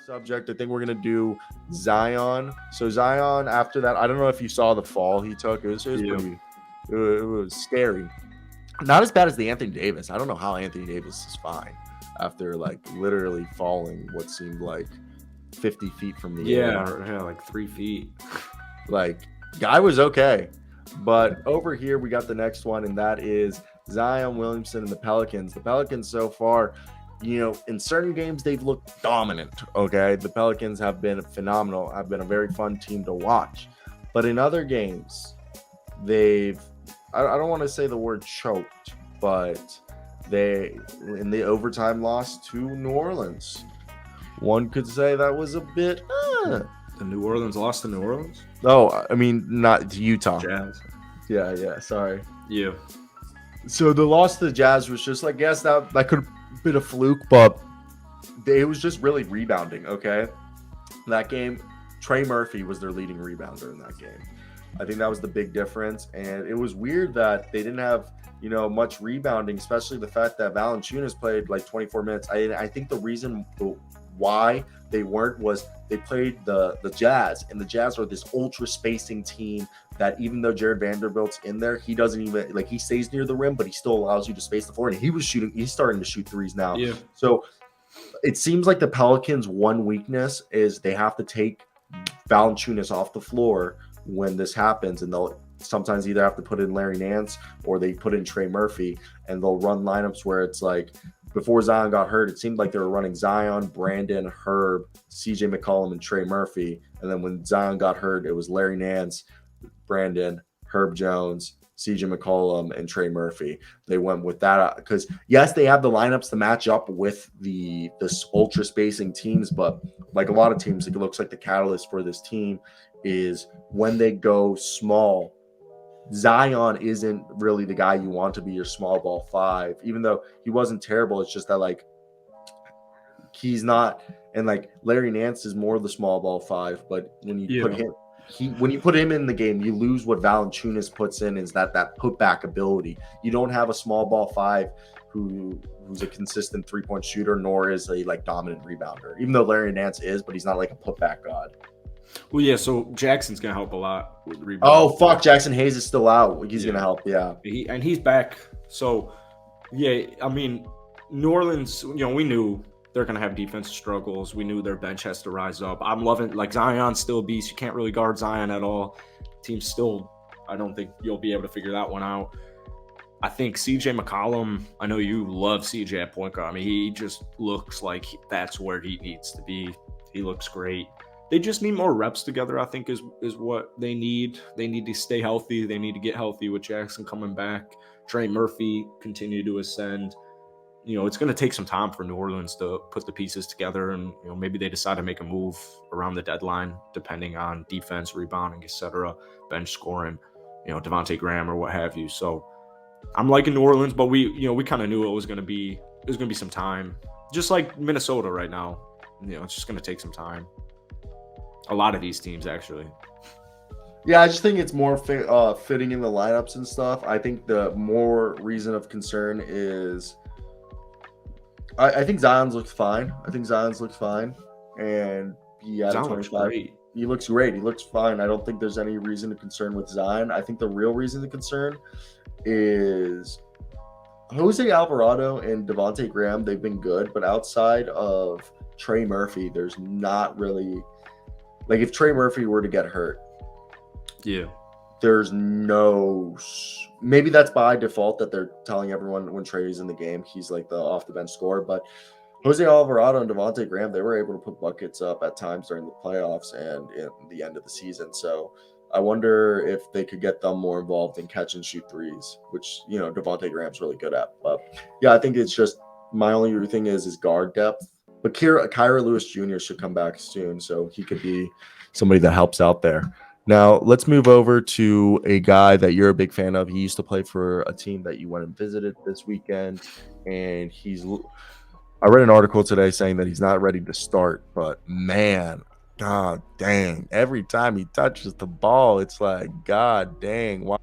subject. I think we're gonna do Zion. So Zion, after that, I don't know if you saw the fall he took. It was scary. Not as bad as the Anthony Davis. I don't know how Anthony Davis is fine after like literally falling what seemed like 50 feet from the air. Yeah, like 3 feet. Like, guy was okay. But over here, we got the next one, and that is Zion Williamson and the Pelicans. The Pelicans so far, in certain games, they've looked dominant, okay? The Pelicans have been phenomenal, have been a very fun team to watch. But in other games, I don't want to say the word choked, but they, in the overtime loss to New Orleans, one could say that was a bit... The New Orleans lost to New Orleans? Oh, I mean, not to Utah. Jazz. Yeah, sorry. Yeah. So the loss to the Jazz was just like, yes, that could have been a fluke, but it was just really rebounding, okay? That game, Trey Murphy was their leading rebounder in that game. I think that was the big difference, and it was weird that they didn't have, much rebounding, especially the fact that Valanciunas played like 24 minutes. I think the reason why they weren't was they played the Jazz, and the Jazz are this ultra spacing team that even though Jared Vanderbilt's in there, he doesn't even he stays near the rim, but he still allows you to space the floor. And he's starting to shoot threes now. Yeah. So it seems like the Pelicans' one weakness is they have to take Valanciunas off the floor when this happens, and they'll sometimes either have to put in Larry Nance or they put in Trey Murphy, and they'll run lineups where it's like, before Zion got hurt, it seemed like they were running Zion, Brandon, Herb, CJ McCollum, and Trey Murphy. And then when Zion got hurt, it was Larry Nance, Brandon, Herb Jones, CJ McCollum, and Trey Murphy. They went with that because, yes, they have the lineups to match up with this ultra spacing teams, but like a lot of teams, it looks like the catalyst for this team is when they go small. Zion isn't really the guy you want to be your small ball five, even though he wasn't terrible. It's just that he's not, and Larry Nance is more of the small ball five. But when you put him in the game, you lose what Valanciunas puts in is that putback ability. You don't have a small ball five who's a consistent 3-point shooter, nor is a dominant rebounder. Even though Larry Nance is, but he's not like a putback god. Well, yeah, so Jackson's going to help a lot with the rebound. Oh, fuck, Jackson Hayes is still out. He's going to help, yeah. He's back. So, yeah, I mean, New Orleans, we knew they're going to have defensive struggles. We knew their bench has to rise up. I'm loving, Zion's still a beast. You can't really guard Zion at all. Team's still, I don't think you'll be able to figure that one out. I think CJ McCollum, I know you love CJ at point guard. I mean, he just looks like that's where he needs to be. He looks great. They just need more reps together, I think, is what they need. They need to stay healthy. They need to get healthy with Jackson coming back. Trey Murphy continue to ascend. It's going to take some time for New Orleans to put the pieces together, and maybe they decide to make a move around the deadline, depending on defense, rebounding, etc., bench scoring, Devontae Graham or what have you. So I'm liking New Orleans, but we kind of knew it was going to be some time, just like Minnesota right now. It's just going to take some time. A lot of these teams, actually. Yeah, I just think it's more fitting in the lineups and stuff. I think the more reason of concern is I think Zion's looks fine. And he had 25. He looks great. He looks fine. I don't think there's any reason to concern with Zion. I think the real reason to concern is Jose Alvarado and Devontae Graham. They've been good, but outside of Trey Murphy, there's not really... if Trey Murphy were to get hurt, there's no... Maybe that's by default that they're telling everyone when Trey's in the game, he's the off-the-bench scorer. But Jose Alvarado and Devontae Graham, they were able to put buckets up at times during the playoffs and in the end of the season. So I wonder if they could get them more involved in catch and shoot threes, which, Devontae Graham's really good at. But, yeah, I think it's just my only thing is guard depth. But Kyra Lewis Jr. should come back soon, so he could be somebody that helps out there. Now, let's move over to a guy that you're a big fan of. He used to play for a team that you went and visited this weekend, and I read an article today saying that he's not ready to start, but man, god dang, every time he touches the ball, it's like, god dang, why?